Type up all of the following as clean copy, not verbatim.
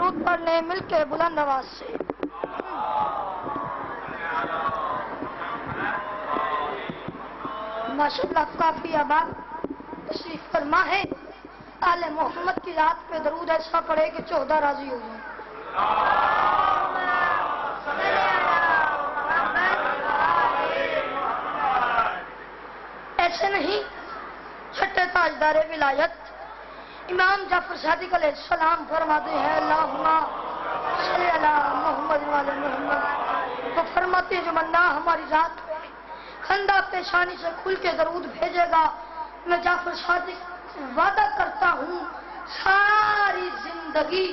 درود پڑھنے مل کے بلند آواز سے۔ ماشاءاللہ کافی آباد تشریف فرما ہے۔ آل محمد کی ذات پہ درود ایسا پڑھے کہ 14 راضی ہو جائیں۔ ایسے نہیں، چھٹے تاجدار ولایت امام جعفر صادق علیہ السلام فرماتے ہیں اللہم صلی علی محمد وعلی محمد، وہ فرماتے ہیں جو بندہ ہماری ذات پہ خندہ پیشانی سے کھل کے درود بھیجے گا، میں جعفر صادق وعدہ کرتا ہوں ساری زندگی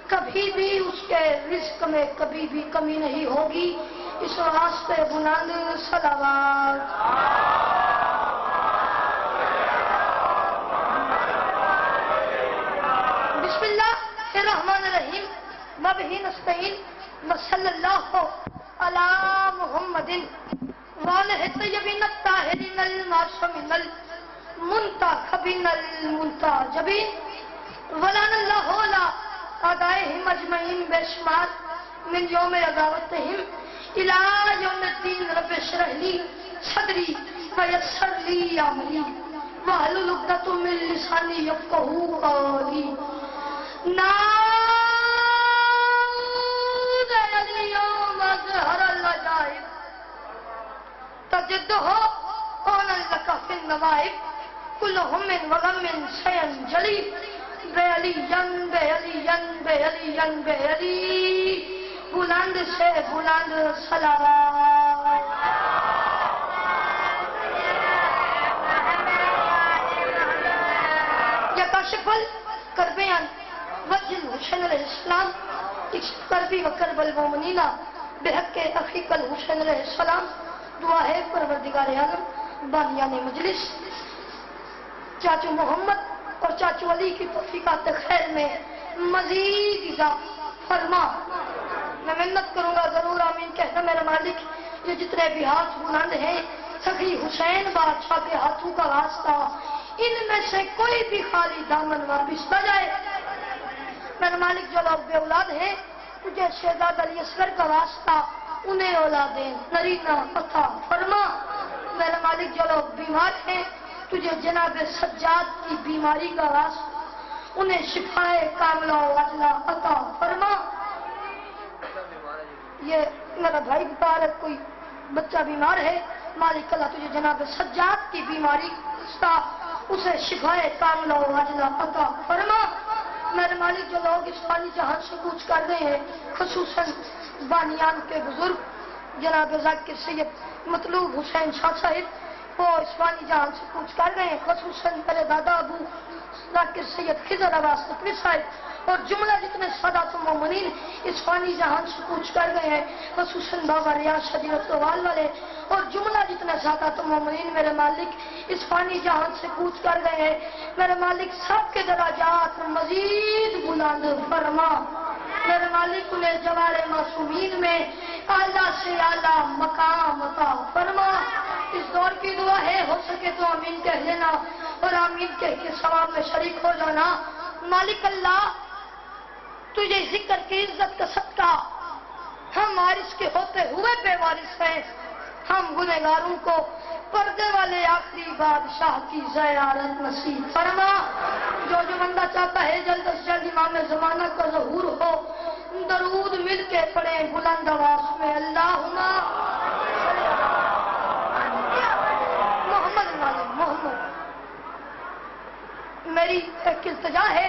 کبھی بھی اس کے رزق میں کبھی بھی کمی نہیں ہوگی۔ اس واسطے بلند صلوات۔ بسم اللہ الرحمن الرحیم وبہ نستعین وصلی اللہ علی محمد وآلہ الطیبین الطاہرین المعصومین المنتخبین المنتجبین ولعن اللہ علی اعدائہم اجمعین بشمار من یوم عداوتہم الی یوم الدین۔ رب اشرح لی صدری ویسر لی امری واحلل عقدۃ من لسانی یفقہوا قولی۔ نعوذ اليوم ظهر العجائب تجده قولا لك في النوائب كل هم وغم شيئا جلي بعليا بعليا بعليا بعلي بلند سے بلند صلوات۔ یا کاشف الکربیان وجه الحسین علیہ السلام کربی و کرب المومنین بحق اخیق الحسین علیہ السلام۔ دعا ہے پروردگار عالم بانیان مجلس چاچو محمد اور چاچو علی کی توفیقات خیر میں مزید اضافہ فرما۔ میں محنت کروں گا ضرور آمین کہنا میرا مالک۔ یہ جتنے بھی ہاتھ بلند ہیں سخی حسین بادشاہ کے ہاتھوں کا واسطہ، ان میں سے کوئی بھی خالی دامن واپس نہ جائے۔ میرے مالک جو لوگ بے اولاد ہیں تجھے شہزاد علی اصغر کا واسطہ انہیں اولادیں نرینہ عطا فرما۔ میرے مالک جو لوگ بیمار ہیں تجھے جناب سجاد کی بیماری کا واسطہ انہیں شفائے کاملہ و عاجلہ عطا فرما۔ یہ میرا بھائی بتا رہا کوئی بچہ بیمار ہے، مالک اللہ تجھے جناب سجاد کی بیماری کا اسے شفائے کاملہ و عاجلہ عطا فرما۔ میرے مالک جو لوگ اس فانی جہان سے کوچ کر رہے ہیں خصوصاً بانیان کے بزرگ جناب ذاکر سید مطلوب حسین شاہ صاحب، وہ اس فانی جہان سے کوچ کر رہے ہیں، خصوصاً میرے دادا ابو ذاکر سید خضر عباس نقوی صاحب اور جملہ جتنے سادات المومنین اس فانی جہان سے کوچ کر گئے ہیں، خصوصاً بابا ریاض شجرت وال والے اور جملہ جتنے سادات المومنین میرے مالک اس فانی جہان سے کوچ کر گئے ہیں۔ میرے مالک سب کے درجات مزید بلند فرما۔ میرے مالک انہیں جوار معصومین میں اعلیٰ سے اعلیٰ مقام عطا فرما۔ اس دور کی دعا ہے، ہو سکے تو آمین کہہ لینا اور آمین کہہ کے ثواب میں شریک ہو جانا۔ مالک اللہ تجھے ذکر کی عزت کا صدقہ ہم وارث کے ہوتے ہوئے بے وارث ہیں، ہم گنہگاروں کو پردے والے آخری بادشاہ کی زیارت نصیب فرما۔ جو بندہ چاہتا ہے جلد از جلد امام زمانہ کا ظہور ہو، درود مل کے پڑھے بلند آواز میں اللہم محمد محمد۔ میری ایک التجا ہے،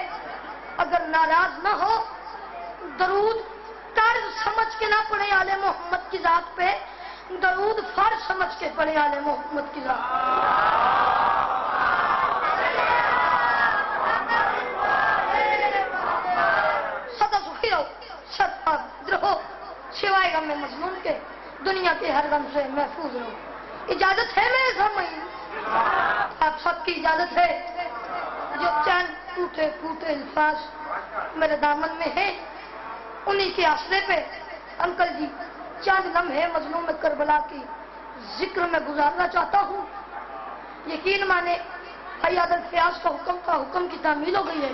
اگر ناراض نہ ہو درود طرز سمجھ کے نہ پڑھے آل محمد کی ذات پہ، درود فرض سمجھ کے پڑھے آل محمد کی ذات۔ سدا سخی رہو، سدا رہو، سوائے غم مظلوم کے دنیا کے ہر غم سے محفوظ رہو۔ اجازت ہے میرے سامنے، آپ سب کی اجازت ہے۔ جو چند ٹوٹے پھوٹے الفاظ میرے دامن میں ہیں انہی کے آسرے پہ انکل جی چند لمحے مظلوم کربلا کی ذکر میں گزارنا چاہتا ہوں۔ یقین مانے عیادت فیاض کا حکم کی تعمیل ہو گئی ہے۔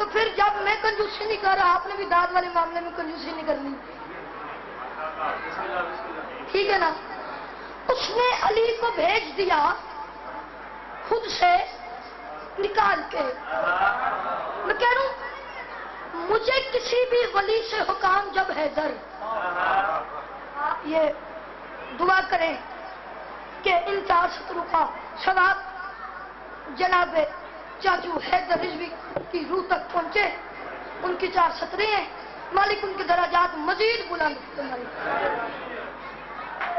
تو پھر جب میں کنجوسی نہیں کر رہا، آپ نے بھی داد والے معاملے میں کنجوسی نہیں کرنی، ٹھیک ہے نا؟ اس نے علی کو بھیج دیا خود سے نکال کے. میں کہہ رہا ہوں مجھے کسی بھی ولی سے حکام جب حیدر، یہ دعا کریں کہ ان 4 سطروں کا ثواب جناب چاچو حیدر رضوی کی روح تک پہنچے. ان کی 4 سطریں ہیں، مالک ان کے درجات مزید بلند فرمائے.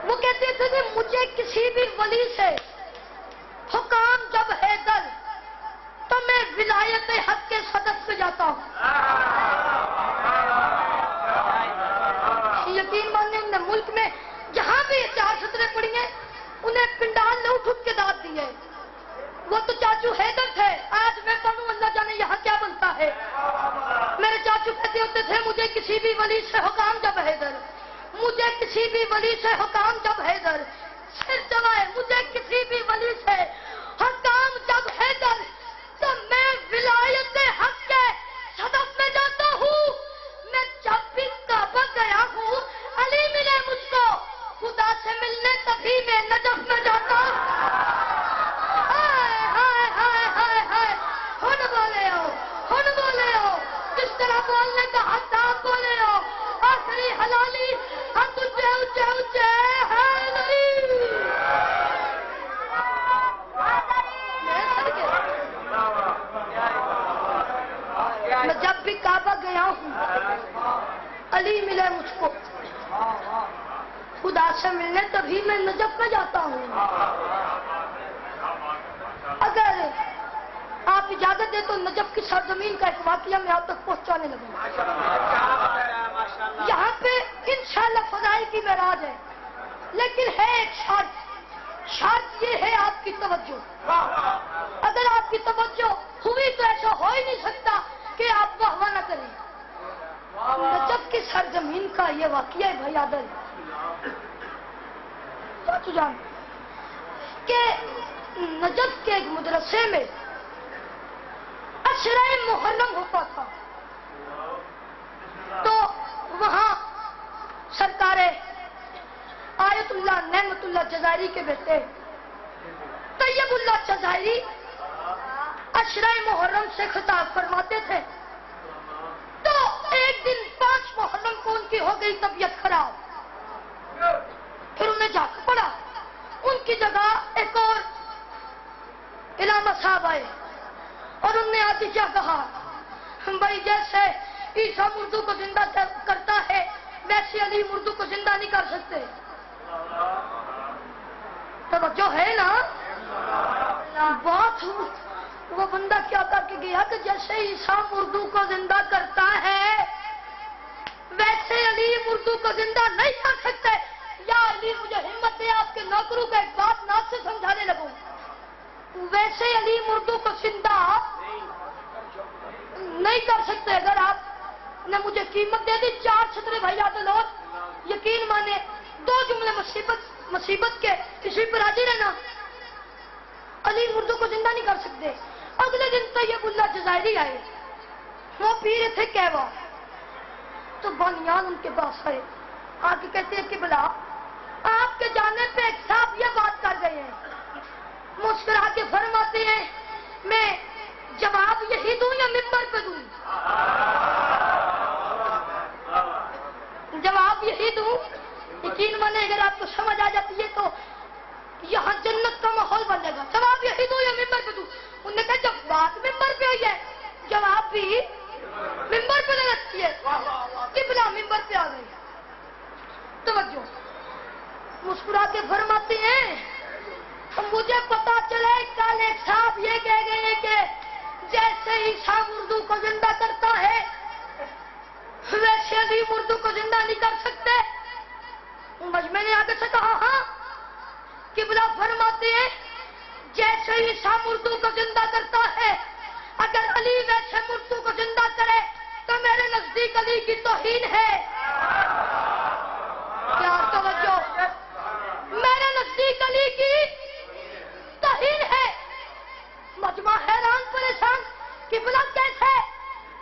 وہ کہتے تھے کہ مجھے کسی بھی ولی سے حکام جب حیدر تو میں ولایت حق کے صدق پہ جاتا ہوں. یقین ماننے انہوں نے ملک میں جہاں بھی 4 سطریں پڑی ہیں انہیں پنڈال نے اٹھ کے داد دی ہے. وہ تو چاچو حیدر تھے، آج میں پڑھوں اللہ جانے یہاں کیا بنتا ہے. میرے چاچو کہتے ہوتے تھے مجھے کسی بھی ولی سے حکام جب حیدر، مجھے کسی بھی ولی سے حکام جب حیدر، سر چلائے مجھے کسی بھی ولی سے حکام جب حیدر تو میں ولایت حق کے صدف میں جاتا ہوں. میں جب بھی کعبہ گیا ہوں علی ملے مجھ کو، خدا سے ملنے تبھی میں نجف میں جاتا ہوں. کس طرح بولنے کا حد آپ بولے ہو. آخری حلالی ہاتھ اونچے اونچے اونچے ہے نبی. میں جب بھی کعبہ گیا ہوں علی ملے مجھ کو، خدا سے ملنے تبھی میں نجف میں جاتا ہوں. اگر آپ اجازت دیں تو نجف کی سرزمین کا ایک واقعہ میں آپ تک پہنچانے لگوں. یہاں پہ انشاءاللہ فضائل کی معراج ہے، لیکن ہے ایک شرط یہ ہے آپ کی توجہ. اگر آپ کی توجہ ہوئی تو ایسا ہو ہی نہیں سکتا کہ آپ واہ واہ نہ کریں. نجف کی سرزمین کا یہ واقعہ ہے بھائی عادل چاچو جان کہ نجف کے ایک مدرسے میں عشرہ محرم ہوتا تھا. تو وہاں سرکار آیت اللہ نعمت اللہ جزائری کے بیٹے طیب اللہ جزائری عشرہ محرم سے خطاب فرماتے تھے. تو ایک دن 5 محرم کو ان کی ہو گئی طبیعت خراب. پھر انہیں جا کے پڑا، ان کی جگہ ایک اور علامہ صاحب آئے اور انہوں نے آج کیا کہا، بھائی جیسے عیسیٰ مردو کو زندہ کرتا ہے ویسے علی مردو کو زندہ نہیں کر سکتے. توجہ ہے نا بات. وہ بندہ کیا کر کے گیا کہ جیسے عیسیٰ مردو کو زندہ کرتا ہے ویسے علی مردو کو زندہ نہیں کر سکتے. یا علی مجھے ہمت دے آپ کے نوکروں کا ایک بات ناک سے سمجھانے لگوں. ویسے علی مردو کو زندہ نہیں کر سکتے. اگر آپ نے مجھے قیمت دے دی 4 چھترے بھائی آتے لوگ یقین مانے 2 جملے مصیبت کے کسی پر راضی رہنا. علی مردو کو زندہ نہیں کر سکتے. اگلے دن طیب اللہ جزائری آئے، وہ پیر تھے کہوا. تو بانیان ان کے پاس آئے، آ کے کہتے ہیں کہ بلا آپ کے جانے پہ ایک صاحب یہ بات کر گئے ہیں. مسکرا کے فرماتے ہیں میں جواب یہی دوں یا ممبر پہ دوں؟ جواب یہی دوں. یقین مانے اگر آپ کو سمجھ آ جاتی ہے تو یہاں جنت کا ماحول بن جائے گا. جواب یہی دوں یا ممبر پہ دوں؟ انہوں نے کہا جب بات ممبر پہ ہوئی ہے جواب بھی ممبر پہ دینا چاہیے. قبلہ ممبر پہ آ گئی. توجہ مسکرا کے فرماتے ہیں مجھے پتا چلا کل ایک صاحب یہ کہہ گئے کہ جیسے عیسیٰ مردو کو زندہ کرتا ہے ویسے علی مردو کو زندہ نہیں کر سکتے. مجمع نے آگے سے کہا ہاں. قبلہ فرماتے ہیں جیسے عیسیٰ مردو کو زندہ کرتا ہے اگر علی ویسے مردو کو زندہ کرے تو میرے نزدیک علی کی توہین ہے. کیا توجہ، میرے نزدیک علی کی توہین ہے. مجمع حیران پریشان. قبلہ کیسے؟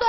2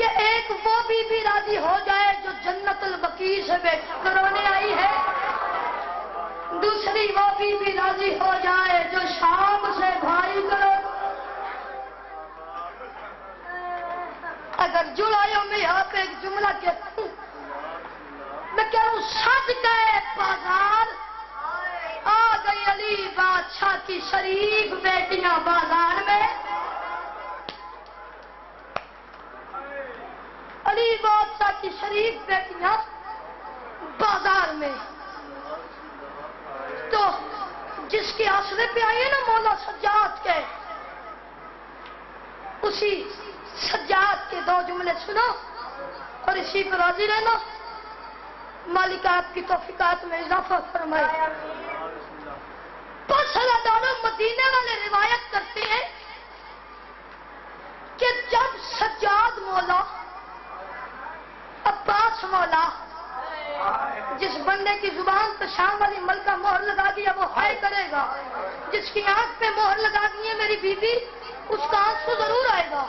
کہ ایک وہ بھی راضی ہو جائے جو جنت البقیع سے بیٹھ کر رونے آئی ہے، دوسری وہ بھی راضی ہو جائے جو شام سے بھائی کرو۔ اگر جڑایوں میں یہاں پہ ایک جملہ کہتا ہوں، میں کہہ رہا ہوں سج گئے بازار، آ گئی علی بادشاہ کی شریف بیٹیاں بازار میں، علی بادشاہ کی شریف بیٹیاں بازار میں۔ تو جس کے آسرے پہ آئیے نا مولا سجاد کے، اسی سجاد کے دو جملے سنو اور اسی پر راضی رہنا۔ مالک آپ کی توفیقات میں اضافہ فرمائے۔ بس دارو مدینے والے روایت کرتے ہیں کہ جب سجاد مولا، عباس مولا، جس بندے کی زبان پہ شام والی ملکہ مہر لگا دیا وہ ہائے کرے گا، جس کی آنکھ پہ مہر لگا دی ہے میری بیوی، اس کا آنسو ضرور آئے گا۔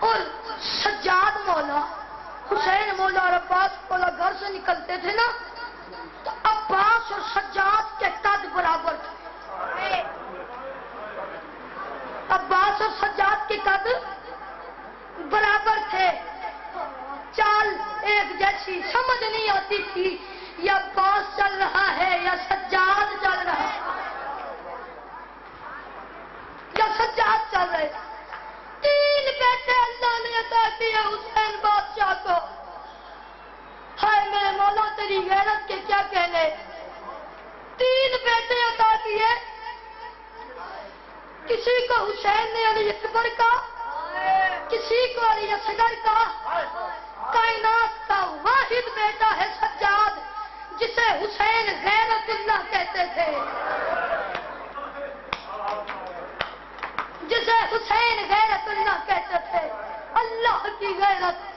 اور سجاد مولا، حسین مولا اور عباس مولا گھر سے نکلتے تھے نا تو عباس اور سجاد کے قد برابر تھے، عباس اور سجاد کے قد برابر تھے، چال ایک جیسی، سمجھ نہیں آتی تھی یا عباس چل رہا ہے یا سجاد چل رہا ہے، یا سجاد چل رہے۔ تین بیٹے اللہ نے عطا کیے حسین بادشاہ کو، ہائے میرے مولا تیری غیرت کے کیا کہنے، تین بیٹے عطا کیے، کسی کو حسین نے علی اکبر کا، کسی کو علی اصغر کا، کائنات کا واحد بیٹا ہے سجاد، جسے حسین غیرت اللہ کہتے تھے، جسے حسین غیرت اللہ کہتے تھے، اللہ کی غیرت۔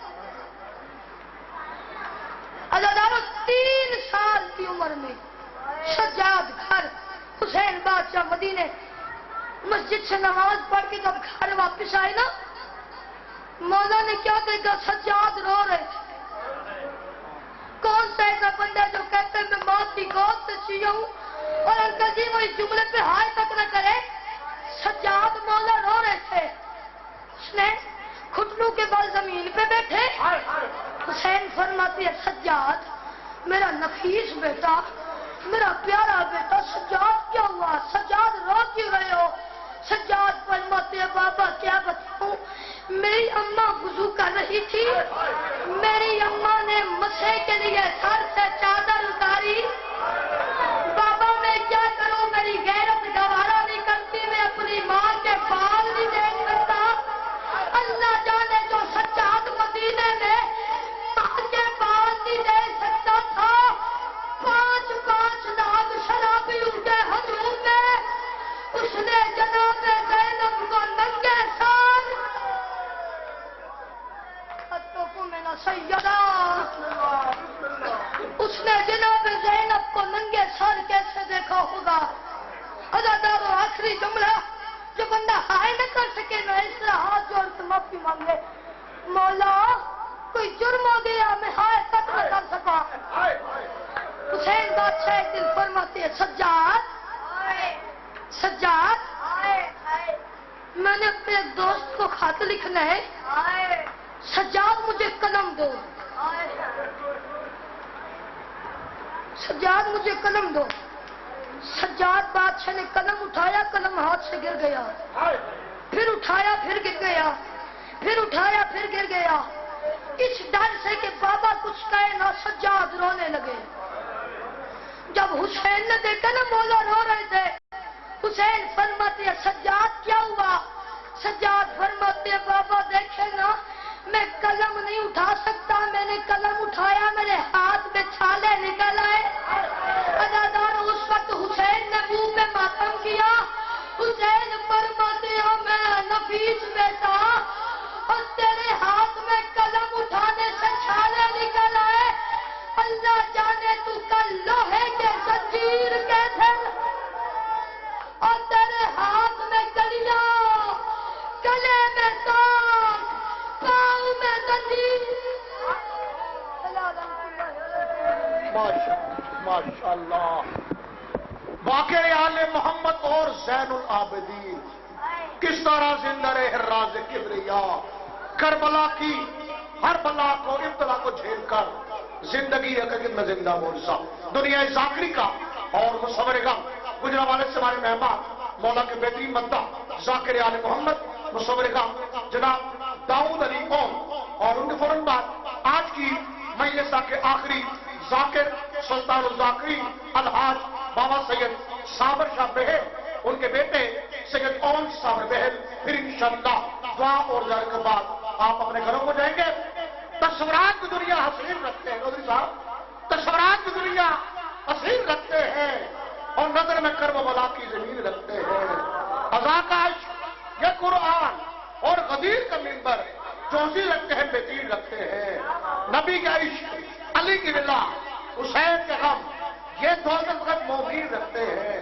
عزادارو 3 سال کی عمر میں سجاد گھر، حسین بادشاہ مدینے مسجد سے نماز پڑھ کے جب گھر واپس آئے نا، مولا نے کیا دیکھا، سجاد رو رہے تھے۔ کون سا ایسا بندہ جو کہتے ہیں میں ماں کی گود سے چیا ہوں اور انکل جی وہ اس جملے پہ ہائے تک نہ کرے۔ سجاد مولا رو رہے تھے، اس نے گھٹنوں کے بل زمین پہ بیٹھے، حسین فرماتے ہیں سجاد میرا نفیس بیٹا، میرا پیارا بیٹا سجاد کیا ہوا، سجاد رو کیوں رہے ہو؟ سجاد فرماتے ہیں بابا کیا بتاؤں، میری اماں وضو کر رہی تھی، میری اماں نے مسے کے لیے سر سے چادر اتاری، بابا میں کیا کروں، میری غیرت گوارا نہیں کرتی، میں اپنی ماں کے بال نہیں دیکھ سکتا۔ اللہ جانے جو سجاد مدینے میں ماں کے بال نہیں دیکھ سکتا تھا، 5 ناگ شرابی ان کے ہجوم میں، اس نے جناب زینب کو ننگے سر سیدہ، اس نے جناب زینب کو ننگے سر کیسے دیکھا ہوگا؟ عزادارو آخری جملہ جو بندہ ہائے نہ کر سکے نہ اس طرح ہاتھ جوڑ کے معافی مانگے، مولا کوئی جرم ہو گیا میں ہائے تک نہ کر سکا۔ حسین بادشاہ ایک دن فرماتے ہیں سجاد سجاد میں نے اپنے دوست کو خط لکھنا ہے، سجاد مجھے قلم دو، سجاد مجھے قلم دو۔ سجاد بادشاہ نے قلم اٹھایا، قلم ہاتھ سے گر گیا، پھر اٹھایا پھر گر گیا، پھر اٹھایا پھر گر گیا، اس ڈر سے کہ بابا کچھ کہے نہ سجاد رونے لگے۔ جب حسین نے دیکھا نا مولا رو رہے تھے، حسین فرماتے ہیں سجاد کیا ہوا؟ سجاد فرماتے ہیں بابا دیکھے نا میں قلم نہیں اٹھا سکتا، میں نے قلم اٹھایا میرے ہاتھ میں چھالے نکل آئے۔ عزادار اس وقت حسین نے منہ پہ ماتم کیا، حسین فرماتے ہیں میں نفیس بیٹا اور تیرے ہاتھ میں قلم اٹھانے سے چھالے نکل آئے، اللہ جانے تو کل لوہے کے زنجیر کے تھے اور تیرے ہاتھ میں کلیاں، گلے میں تاج، ماشاء اللہ. واقعہ آل محمد اور زین العابدین کس طرح زندہ رہے راز کبریا، کربلا کی ہر بلا کو ابتلا کو جھیل کر زندگی حقیقت میں زندہ موجزہ دنیا ذاکری کا اور مصور غم. گجرا والے سے ہمارے مہمان مولا کے بہترین بندہ ذاکر آل محمد مصور غم جناب داؤد علی قوم، اور ان کے فوراً بعد آج کی مجلسہ کے آخری ذاکر سلطان الذاکرین الحاج بابا سید صابر شاہ بہل، ان کے بیٹے سید اون صابر بہل. پھر انشاءاللہ دعا اور زیارت کے بعد آپ اپنے گھروں کو جائیں گے. تصورات کی دنیا حسین رکھتے ہیں چودھری صاحب، تصورات کی دنیا حسین رکھتے ہیں اور نظر میں کرب و بلا کی زمین رکھتے ہیں. ازا کا عشق یہ قرآن اور غدیر کا منبر جوزی رکھتے ہیں، بہترین رکھتے ہیں. نبی کا عشق، علی کی رضا، حسین کے غم یہ دولت غد مومین رکھتے ہیں.